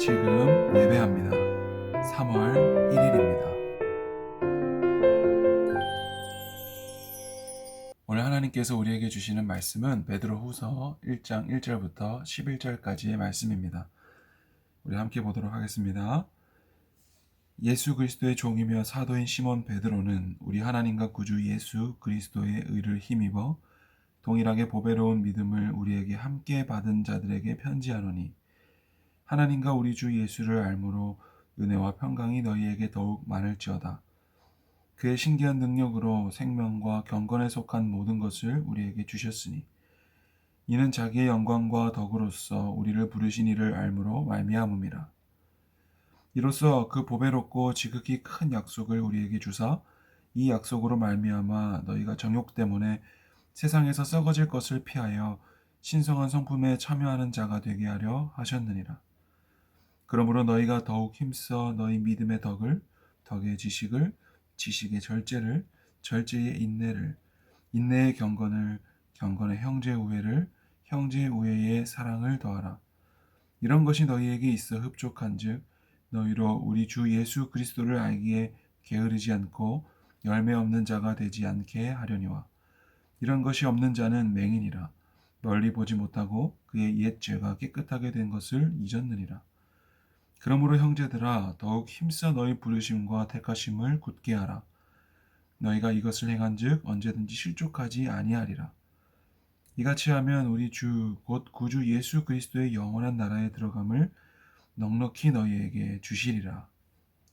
지금 예배합니다. 3월 1일입니다. 오늘 하나님께서 우리에게 주시는 말씀은 베드로후서 1장 1절부터 11절까지의 말씀입니다. 우리 함께 보도록 하겠습니다. 예수 그리스도의 종이며 사도인 시몬 베드로는 우리 하나님과 구주 예수 그리스도의 의를 힘입어 동일하게 보배로운 믿음을 우리에게 함께 받은 자들에게 편지하노니, 하나님과 우리 주 예수를 알므로 은혜와 평강이 너희에게 더욱 많을지어다. 그의 신기한 능력으로 생명과 경건에 속한 모든 것을 우리에게 주셨으니, 이는 자기의 영광과 덕으로서 우리를 부르신 이를 알므로 말미암음이라. 이로써 그 보배롭고 지극히 큰 약속을 우리에게 주사 이 약속으로 말미암아 너희가 정욕 때문에 세상에서 썩어질 것을 피하여 신성한 성품에 참여하는 자가 되게 하려 하셨느니라. 그러므로 너희가 더욱 힘써 너희 믿음의 덕을, 덕의 지식을, 지식의 절제를, 절제의 인내를, 인내의 경건을, 경건의 형제 우애를, 형제 우애의 사랑을 더하라. 이런 것이 너희에게 있어 흡족한즉 너희로 우리 주 예수 그리스도를 알기에 게으르지 않고 열매 없는 자가 되지 않게 하려니와. 이런 것이 없는 자는 맹인이라 멀리 보지 못하고 그의 옛 죄가 깨끗하게 된 것을 잊었느니라. 그러므로 형제들아, 더욱 힘써 너희 부르심과 택하심을 굳게 하라. 너희가 이것을 행한즉 언제든지 실족하지 아니하리라. 이같이 하면 우리 주 곧 구주 예수 그리스도의 영원한 나라에 들어감을 넉넉히 너희에게 주시리라.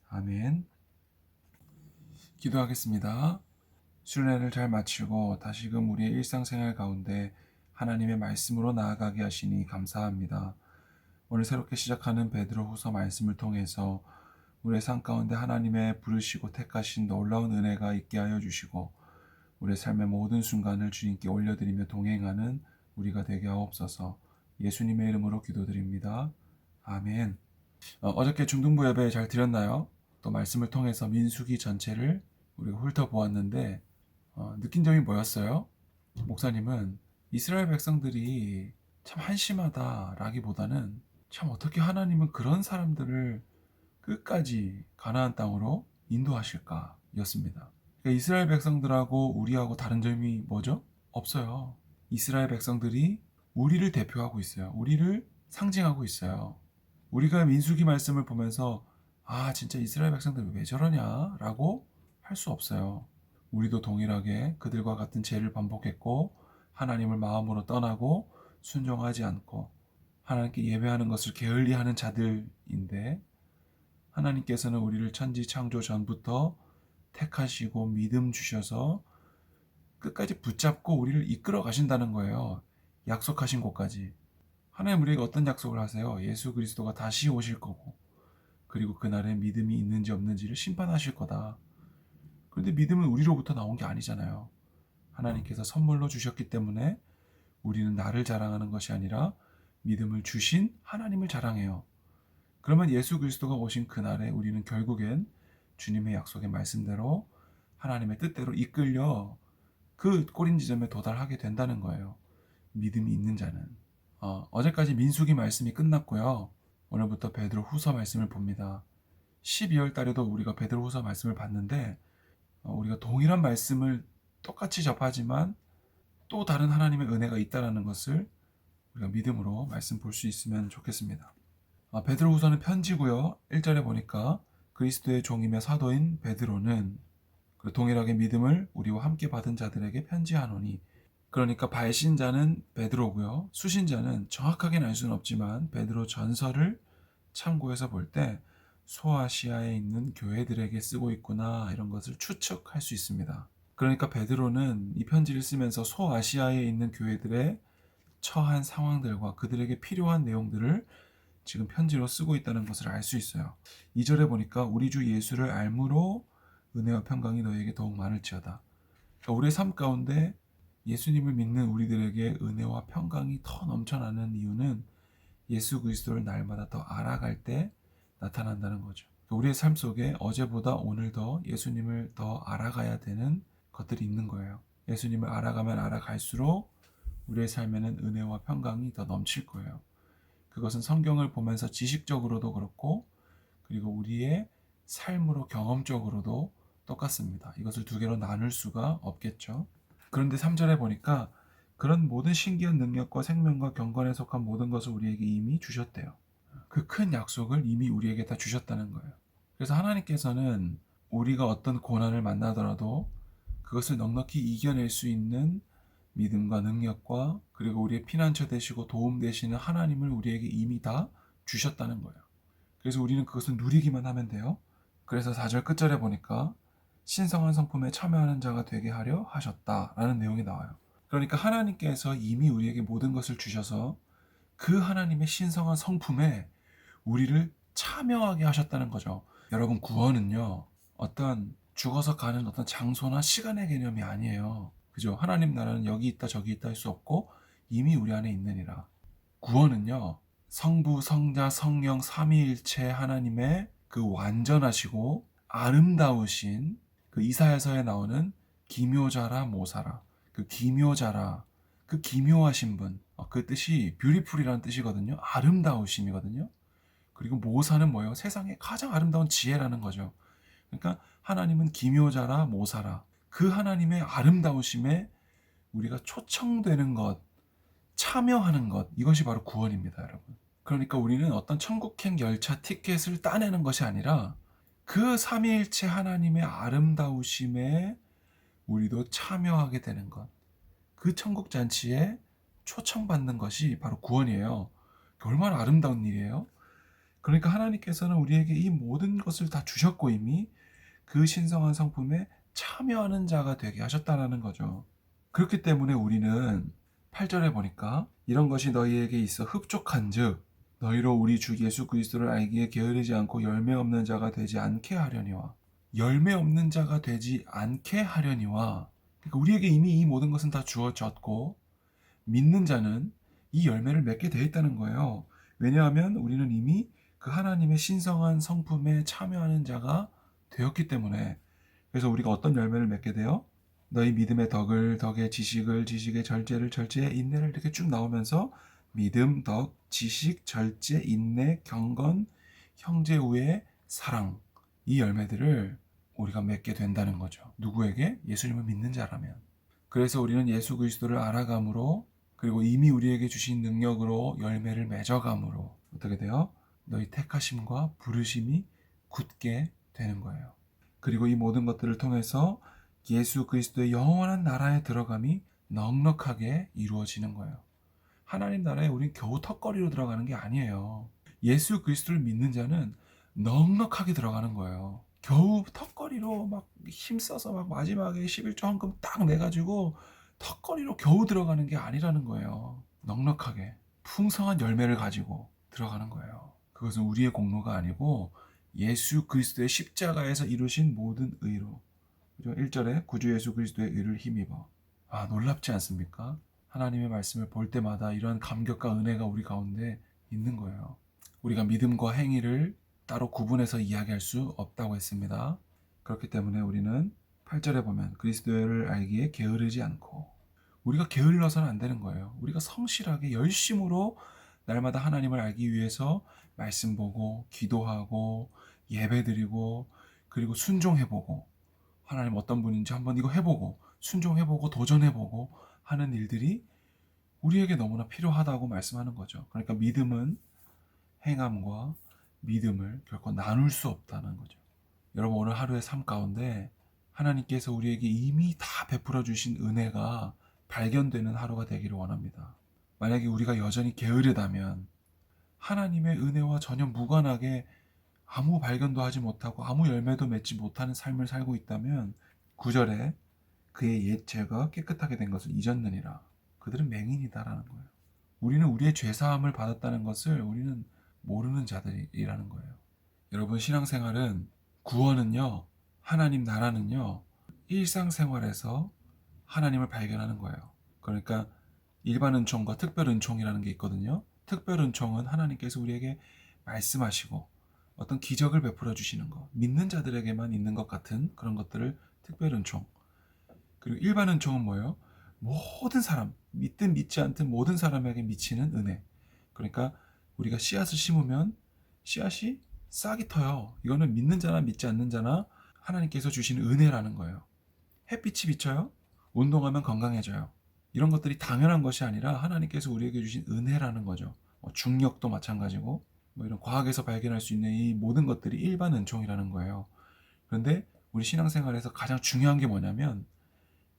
아멘. 기도하겠습니다. 수련회를 잘 마치고 다시금 우리의 일상생활 가운데 하나님의 말씀으로 나아가게 하시니 감사합니다. 오늘 새롭게 시작하는 베드로후서 말씀을 통해서 우리의 삶 가운데 하나님의 부르시고 택하신 놀라운 은혜가 있게 하여 주시고, 우리의 삶의 모든 순간을 주님께 올려드리며 동행하는 우리가 되게 하옵소서. 예수님의 이름으로 기도드립니다. 아멘. 어저께 중등부 예배 잘 드렸나요? 또 말씀을 통해서 민수기 전체를 우리가 훑어보았는데 느낀 점이 뭐였어요? 목사님은 이스라엘 백성들이 참 한심하다라기보다는 참 어떻게 하나님은 그런 사람들을 끝까지 가나안 땅으로 인도하실까 였습니다. 그러니까 이스라엘 백성들하고 우리하고 다른 점이 뭐죠? 없어요. 이스라엘 백성들이 우리를 대표하고 있어요. 우리를 상징하고 있어요. 우리가 민수기 말씀을 보면서 진짜 이스라엘 백성들 왜 저러냐 라고 할 수 없어요. 우리도 동일하게 그들과 같은 죄를 반복했고 하나님을 마음으로 떠나고 순종하지 않고 하나님께 예배하는 것을 게을리하는 자들인데, 하나님께서는 우리를 천지 창조 전부터 택하시고 믿음 주셔서 끝까지 붙잡고 우리를 이끌어 가신다는 거예요. 약속하신 곳까지. 하나님 우리에게 어떤 약속을 하세요? 예수 그리스도가 다시 오실 거고, 그리고 그날에 믿음이 있는지 없는지를 심판하실 거다. 그런데 믿음은 우리로부터 나온 게 아니잖아요. 하나님께서 선물로 주셨기 때문에 우리는 나를 자랑하는 것이 아니라 믿음을 주신 하나님을 자랑해요. 그러면 예수 그리스도가 오신 그날에 우리는 결국엔 주님의 약속의 말씀대로 하나님의 뜻대로 이끌려 그 꼬린 지점에 도달하게 된다는 거예요. 믿음이 있는 자는. 어제까지 민수기 말씀이 끝났고요. 오늘부터 베드로 후서 말씀을 봅니다. 12월 달에도 우리가 베드로 후서 말씀을 봤는데 우리가 동일한 말씀을 똑같이 접하지만 또 다른 하나님의 은혜가 있다는 것을 우리가 믿음으로 말씀 볼 수 있으면 좋겠습니다. 베드로 후서는 편지고요. 1절에 보니까 그리스도의 종이며 사도인 베드로는 동일하게 믿음을 우리와 함께 받은 자들에게 편지하노니, 그러니까 발신자는 베드로고요. 수신자는 정확하게는 알 수는 없지만 베드로 전서를 참고해서 볼 때 소아시아에 있는 교회들에게 쓰고 있구나, 이런 것을 추측할 수 있습니다. 그러니까 베드로는 이 편지를 쓰면서 소아시아에 있는 교회들의 처한 상황들과 그들에게 필요한 내용들을 지금 편지로 쓰고 있다는 것을 알 수 있어요. 2절에 보니까 우리 주 예수를 알므로 은혜와 평강이 너희에게 더욱 많을지어다. 그러니까 우리의 삶 가운데 예수님을 믿는 우리들에게 은혜와 평강이 더 넘쳐나는 이유는 예수 그리스도를 날마다 더 알아갈 때 나타난다는 거죠. 우리의 삶 속에 어제보다 오늘 더 예수님을 더 알아가야 되는 것들이 있는 거예요. 예수님을 알아가면 알아갈수록 우리의 삶에는 은혜와 평강이 더 넘칠 거예요. 그것은 성경을 보면서 지식적으로도 그렇고 그리고 우리의 삶으로 경험적으로도 똑같습니다. 이것을 두 개로 나눌 수가 없겠죠. 그런데 3절에 보니까 그런 모든 신기한 능력과 생명과 경건에 속한 모든 것을 우리에게 이미 주셨대요. 그 큰 약속을 이미 우리에게 다 주셨다는 거예요. 그래서 하나님께서는 우리가 어떤 고난을 만나더라도 그것을 넉넉히 이겨낼 수 있는 믿음과 능력과 그리고 우리의 피난처 되시고 도움 되시는 하나님을 우리에게 이미 다 주셨다는 거예요. 그래서 우리는 그것을 누리기만 하면 돼요. 그래서 4절 끝절에 보니까 신성한 성품에 참여하는 자가 되게 하려 하셨다라는 내용이 나와요. 그러니까 하나님께서 이미 우리에게 모든 것을 주셔서 그 하나님의 신성한 성품에 우리를 참여하게 하셨다는 거죠. 여러분, 구원은요, 어떤 죽어서 가는 어떤 장소나 시간의 개념이 아니에요. 그죠? 하나님 나라는 여기 있다 저기 있다 할 수 없고 이미 우리 안에 있느니라. 구원은요, 성부, 성자, 성령, 삼위일체 하나님의 그 완전하시고 아름다우신 그 이사야서에 나오는 기묘자라 모사라, 그 기묘자라, 그 기묘하신 분, 그 뜻이 뷰티풀이라는 뜻이거든요. 아름다우심이거든요. 그리고 모사는 뭐예요? 세상에 가장 아름다운 지혜라는 거죠. 그러니까 하나님은 기묘자라 모사라, 그 하나님의 아름다우심에 우리가 초청되는 것, 참여하는 것, 이것이 바로 구원입니다, 여러분. 그러니까 우리는 어떤 천국행 열차 티켓을 따내는 것이 아니라 그 삼위일체 하나님의 아름다우심에 우리도 참여하게 되는 것, 그 천국 잔치에 초청받는 것이 바로 구원이에요. 얼마나 아름다운 일이에요. 그러니까 하나님께서는 우리에게 이 모든 것을 다 주셨고 이미 그 신성한 성품에 참여하는 자가 되게 하셨다는 거죠. 그렇기 때문에 우리는 8절에 보니까 이런 것이 너희에게 있어 흡족한즉 너희로 우리 주 예수 그리스도를 알기에 게으르지 않고 열매 없는 자가 되지 않게 하려니와, 열매 없는 자가 되지 않게 하려니와, 그러니까 우리에게 이미 이 모든 것은 다 주어졌고 믿는 자는 이 열매를 맺게 되어 있다는 거예요. 왜냐하면 우리는 이미 그 하나님의 신성한 성품에 참여하는 자가 되었기 때문에. 그래서 우리가 어떤 열매를 맺게 돼요? 너희 믿음의 덕을, 덕의 지식을, 지식의 절제를, 절제의 인내를, 이렇게 쭉 나오면서 믿음, 덕, 지식, 절제, 인내, 경건, 형제 우애, 사랑, 이 열매들을 우리가 맺게 된다는 거죠. 누구에게? 예수님을 믿는 자라면. 그래서 우리는 예수 그리스도를 알아감으로, 그리고 이미 우리에게 주신 능력으로 열매를 맺어감으로 어떻게 돼요? 너희 택하심과 부르심이 굳게 되는 거예요. 그리고 이 모든 것들을 통해서 예수 그리스도의 영원한 나라에 들어감이 넉넉하게 이루어지는 거예요. 하나님 나라에 우린 겨우 턱걸이로 들어가는 게 아니에요. 예수 그리스도를 믿는 자는 넉넉하게 들어가는 거예요. 겨우 턱걸이로 막 힘써서 막 마지막에 11조 헌금 딱 내가지고 턱걸이로 겨우 들어가는 게 아니라는 거예요. 넉넉하게 풍성한 열매를 가지고 들어가는 거예요. 그것은 우리의 공로가 아니고 예수 그리스도의 십자가에서 이루신 모든 의로. 1절에 구주 예수 그리스도의 의를 힘입어. 놀랍지 않습니까? 하나님의 말씀을 볼 때마다 이러한 감격과 은혜가 우리 가운데 있는 거예요. 우리가 믿음과 행위를 따로 구분해서 이야기할 수 없다고 했습니다. 그렇기 때문에 우리는 8절에 보면 그리스도를 알기에 게으르지 않고, 우리가 게을러서는 안 되는 거예요. 우리가 성실하게 열심으로 날마다 하나님을 알기 위해서 말씀 보고 기도하고 예배드리고 그리고 순종해보고, 하나님 어떤 분인지 한번 이거 해보고 순종해보고 도전해보고 하는 일들이 우리에게 너무나 필요하다고 말씀하는 거죠. 그러니까 믿음은 행함과 믿음을 결코 나눌 수 없다는 거죠. 여러분, 오늘 하루의 삶 가운데 하나님께서 우리에게 이미 다 베풀어 주신 은혜가 발견되는 하루가 되기를 원합니다. 만약에 우리가 여전히 게으르다면, 하나님의 은혜와 전혀 무관하게 아무 발견도 하지 못하고 아무 열매도 맺지 못하는 삶을 살고 있다면, 9절에 그의 옛 죄가 깨끗하게 된 것을 잊었느니라. 그들은 맹인이다라는 거예요. 우리는 우리의 죄사함을 받았다는 것을 우리는 모르는 자들이라는 거예요. 여러분, 신앙생활은, 구원은요, 하나님 나라는요, 일상생활에서 하나님을 발견하는 거예요. 그러니까 일반 은총과 특별 은총이라는 게 있거든요. 특별 은총은 하나님께서 우리에게 말씀하시고 어떤 기적을 베풀어 주시는 것, 믿는 자들에게만 있는 것 같은 그런 것들을 특별 은총. 그리고 일반 은총은 뭐예요? 모든 사람, 믿든 믿지 않든 모든 사람에게 미치는 은혜. 그러니까 우리가 씨앗을 심으면 씨앗이 싹이 터요. 이거는 믿는 자나 믿지 않는 자나 하나님께서 주시는 은혜라는 거예요. 햇빛이 비쳐요. 운동하면 건강해져요. 이런 것들이 당연한 것이 아니라 하나님께서 우리에게 주신 은혜라는 거죠. 중력도 마찬가지고 이런 과학에서 발견할 수 있는 이 모든 것들이 일반 은총이라는 거예요. 그런데 우리 신앙생활에서 가장 중요한 게 뭐냐면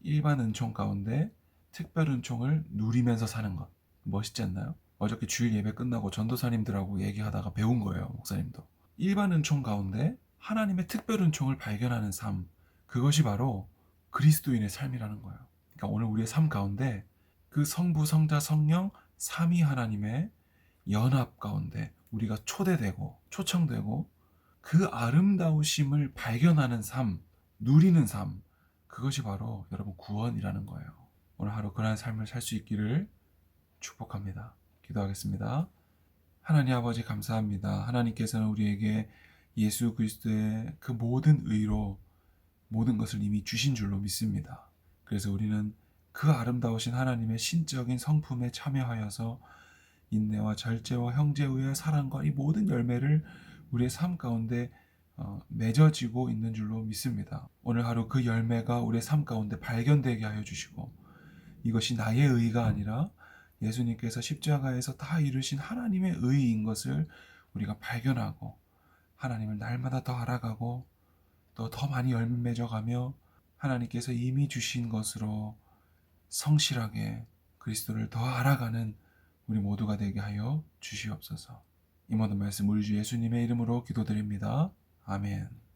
일반 은총 가운데 특별 은총을 누리면서 사는 것. 멋있지 않나요? 어저께 주일 예배 끝나고 전도사님들하고 얘기하다가 배운 거예요, 목사님도. 일반 은총 가운데 하나님의 특별 은총을 발견하는 삶. 그것이 바로 그리스도인의 삶이라는 거예요. 그러니까 오늘 우리의 삶 가운데 그 성부, 성자, 성령, 삼위 하나님의 연합 가운데 우리가 초대되고 초청되고 그 아름다우심을 발견하는 삶, 누리는 삶, 그것이 바로 여러분 구원이라는 거예요. 오늘 하루 그러한 삶을 살 수 있기를 축복합니다. 기도하겠습니다. 하나님 아버지 감사합니다. 하나님께서는 우리에게 예수 그리스도의 그 모든 의로 모든 것을 이미 주신 줄로 믿습니다. 그래서 우리는 그 아름다우신 하나님의 신적인 성품에 참여하여서 인내와 절제와 형제의 사랑과 이 모든 열매를 우리의 삶 가운데 맺어지고 있는 줄로 믿습니다. 오늘 하루 그 열매가 우리의 삶 가운데 발견되게 하여 주시고 이것이 나의 의가 아니라 예수님께서 십자가에서 다 이루신 하나님의 의인 것을 우리가 발견하고 하나님을 날마다 더 알아가고 또 더 많이 열매 맺어가며 하나님께서 이미 주신 것으로 성실하게 그리스도를 더 알아가는 우리 모두가 되게 하여 주시옵소서. 이 모든 말씀 우리 주 예수님의 이름으로 기도드립니다. 아멘.